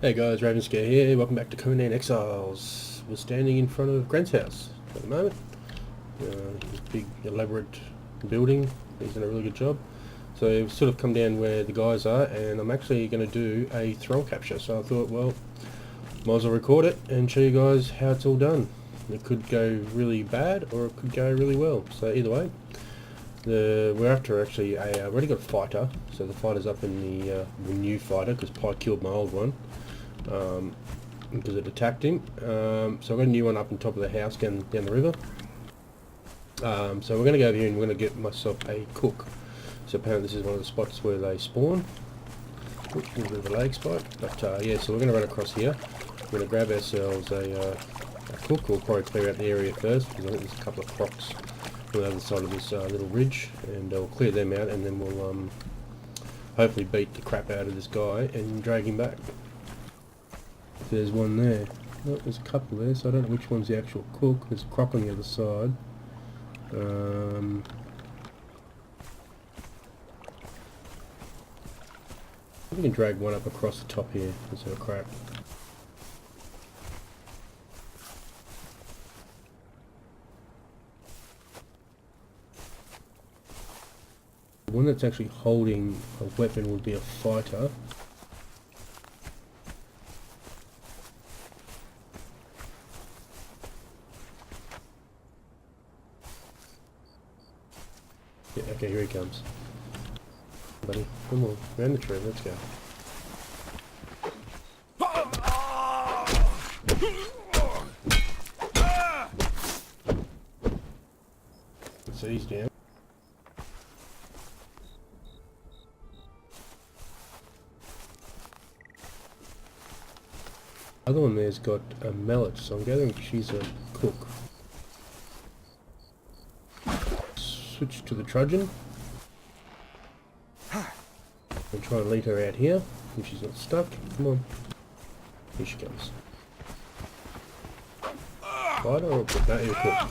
Hey guys, Ravenscare here, welcome back to Conan Exiles. We're standing in front of Grant's house at the moment. This big elaborate building, he's done a really good job. So we've sort of come down where the guys are, and I'm actually going to do a Thrall capture. So I thought, well, might as well record it and show you guys how it's all done. It could go really bad or it could go really well, so either way. We're after actually I've already got a fighter, so the fighter's up in the new fighter because Pike killed my old one because it attacked him. So I've got a new one up on top of the house down the river. So we're going to go over here and we're going to get myself a cook. So apparently this is one of the spots where they spawn. Oops, a little bit of a lag spike, but yeah, so we're going to run across here. We're going to grab ourselves a cook. We'll probably clear out the area first because I think there's a couple of crocs on the other side of this little ridge, and we'll clear them out, and then we'll hopefully beat the crap out of this guy and drag him back. There's one there. Oh, there's a couple there, so I don't know which one's the actual cook. There's a croc on the other side. We can drag one up across the top here instead of crap. The one that's actually holding a weapon would be a fighter. Yeah, okay, here he comes. Buddy, come on, round the tree, let's go. So he's down. Other one there's got a mallet, so I'm gathering she's a cook. Switch to the trudgeon. And try and lead her out here, if she's not stuck. Come on. Here she comes. Fighter or cook? No, you're cook.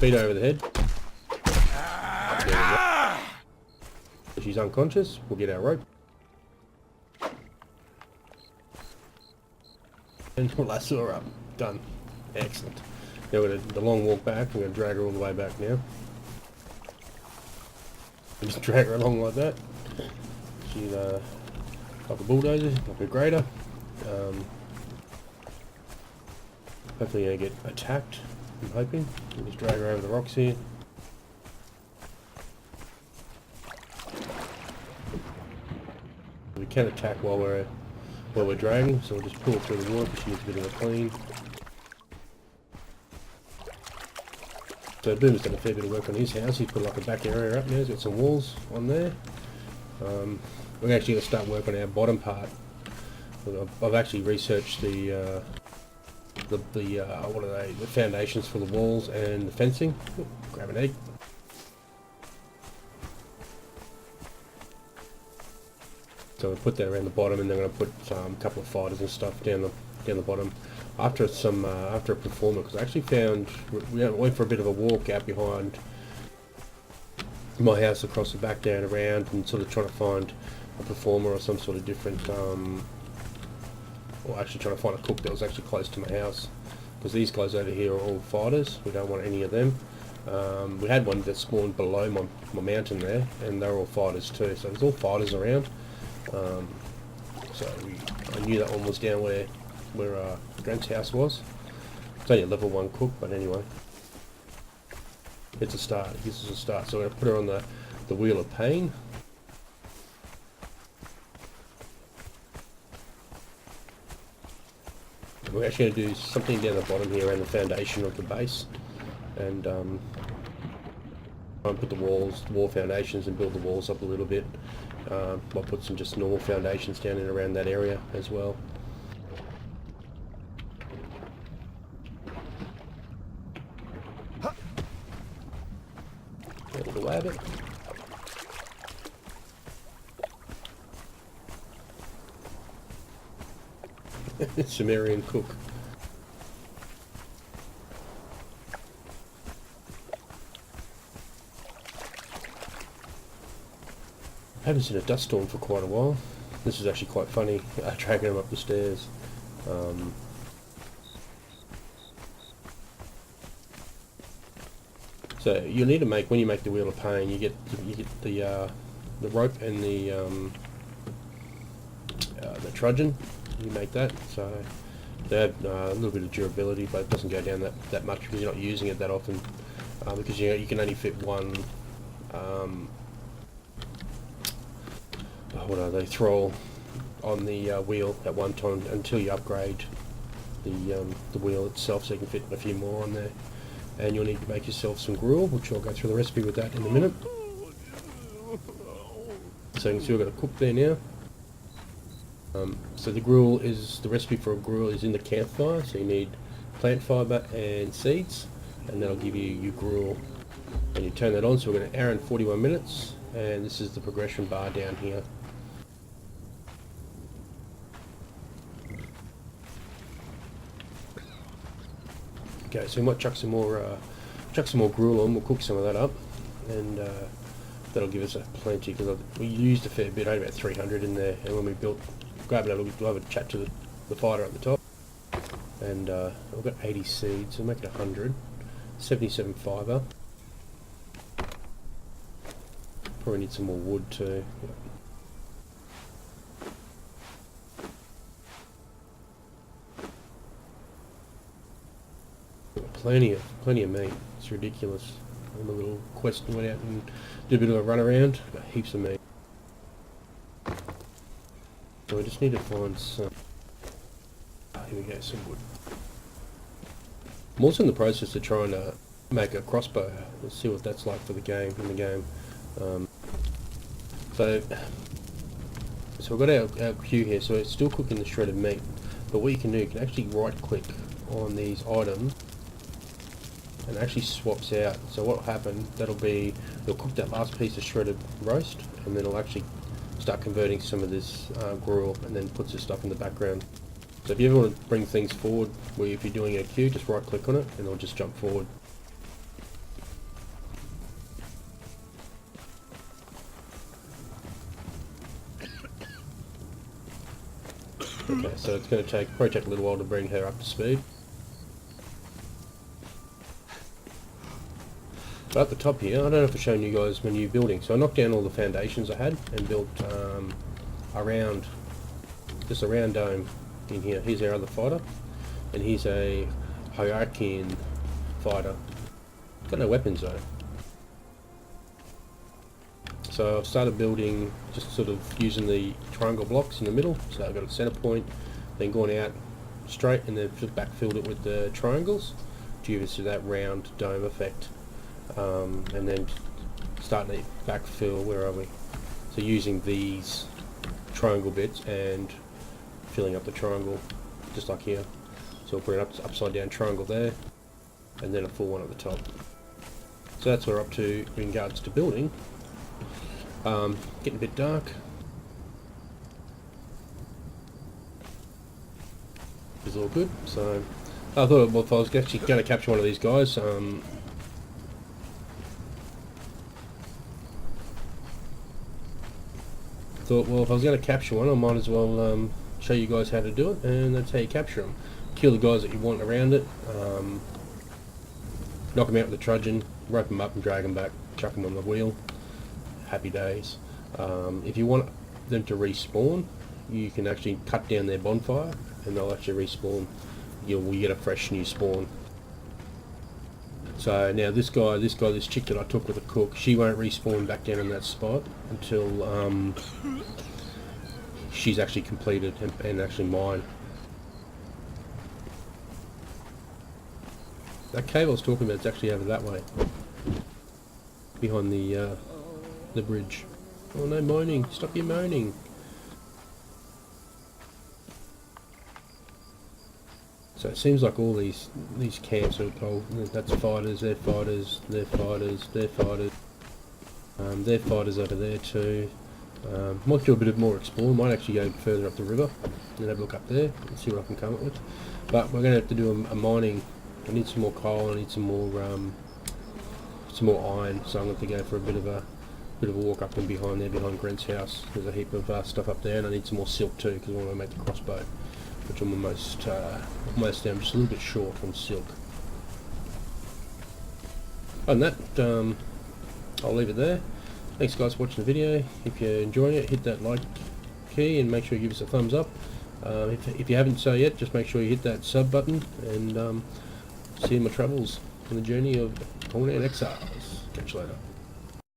Beat her over the head. There we go. If she's unconscious, we'll get our rope. And we'll lasso her up. Done. Excellent. Now we're going to the long walk back. We're going to drag her all the way back now. Just drag her along like that. She's like a bulldozer, like a grader. Hopefully going to get attacked, I'm hoping. We'll just drag her over the rocks here. We can attack while we're dragging, so we'll just pull her through the water because she needs a bit of a clean. So Boom's done a fair bit of work on his house. He's put like a back area up now. He's got some walls on there. We're actually going to start work on our bottom part. I've actually researched the what are they? The foundations for the walls and the fencing. Ooh, grab an egg. So we put that around the bottom, and then I'm going to put a couple of fighters and stuff down the bottom. After a performer, because I actually found we went for a bit of a walk out behind my house across the back down around, and sort of trying to find a performer or some sort of different, or actually trying to find a cook that was actually close to my house, because these guys over here are all fighters. We don't want any of them. We had one that spawned below my mountain there, and they're all fighters too. So there's all fighters around. So I knew that one was down where Grant's house was. It's only a level 1 cook, but anyway. It's a start. It gives us a start. So we're going to put her on the wheel of pain. We're actually going to do something down the bottom here around the foundation of the base. And try and put the wall foundations and build the walls up a little bit. I'll put some just normal foundations down and around that area as well. Little rabbit. Sumerian cook. I haven't seen a dust storm for quite a while. This is actually quite funny, dragging them up the stairs. So you need to make, when you make the Wheel of Pain, you get the rope and the trudgeon. You make that, so they have a little bit of durability, but it doesn't go down that much because you're not using it that often. Because you can only fit one. What are they? Thrall on the wheel at one time until you upgrade the wheel itself, so you can fit a few more on there. And you'll need to make yourself some gruel, which I'll go through the recipe with that in a minute. So you can see we've got a cook there now. So the gruel is, the recipe for a gruel is in the campfire, so you need plant fibre and seeds, and that'll give you your gruel. And you turn that on, so we're going to 1 hour and 41 minutes, and this is the progression bar down here. Okay, so we might chuck some more gruel on. We'll cook some of that up, and that'll give us plenty, because we used a fair bit, only about 300 in there. And when we grab it, we'll have a chat to the fighter at the top. And we've got 80 seeds, so we'll make it 100. 77 fibre. Probably need some more wood too. Yep. Plenty of meat. It's ridiculous. On the little quest, went out and did a bit of a run around. Got heaps of meat. So we just need to find some. Here we go, some wood. I'm also in the process of trying to make a crossbow. Let's see what that's like for the game. So we've got our queue here. So it's still cooking the shredded meat. But what you can do, you can actually right click on these items. And it actually swaps out. So what will happen, it'll cook that last piece of shredded roast, and then it'll actually start converting some of this gruel, and then puts this stuff in the background. So if you ever want to bring things forward, where if you're doing a queue, just right click on it and it'll just jump forward. Okay, so it's going to probably take a little while to bring her up to speed. But at the top here, I don't know if I've shown you guys when you're building. So I knocked down all the foundations I had and built just a round dome in here. Here's our other fighter, and he's a Hierarchian fighter. Got no weapons though. So I've started building, just sort of using the triangle blocks in the middle. So I've got a center point, then gone out straight, and then backfilled it with the triangles to give us that round dome effect. And then starting to backfill, where are we? So using these triangle bits and filling up the triangle, just like here. So we'll put an upside down triangle there, and then a full one at the top. So that's what we're up to in regards to building. Getting a bit dark. It's all good. So I thought, well, if I was actually going to capture one of these guys, thought, well, if I was going to capture one, I might as well show you guys how to do it, and that's how you capture them. Kill the guys that you want around it, knock them out with the trudgeon, rope them up and drag them back, chuck them on the wheel. Happy days. If you want them to respawn, you can actually cut down their bonfire, and they'll actually respawn. You'll get a fresh new spawn. So now this chick that I took with a cook, she won't respawn back down in that spot until she's actually completed and actually mine. That cave I was talking about is actually over that way, behind the bridge. Oh no, moaning! Stop your moaning! So it seems like all these camps are, oh, that's fighters, they're fighters, they're fighters, they're fighters. They're fighters over there too. Might do a bit of more exploring, might actually go further up the river and have a look up there and see what I can come up with. But we're going to have to do a mining. I need some more coal, I need some more iron, so I'm going to go for a bit of a bit of a walk up and behind there, behind Grant's house. There's a heap of stuff up there, and I need some more silk too because I want to make the crossbow, which I'm almost down, just a little bit short on silk. Other than that, I'll leave it there. Thanks guys for watching the video. If you're enjoying it, hit that like key and make sure you give us a thumbs up. If you haven't so yet, just make sure you hit that sub button, and see my travels on the journey of Conan Exiles. Catch you later.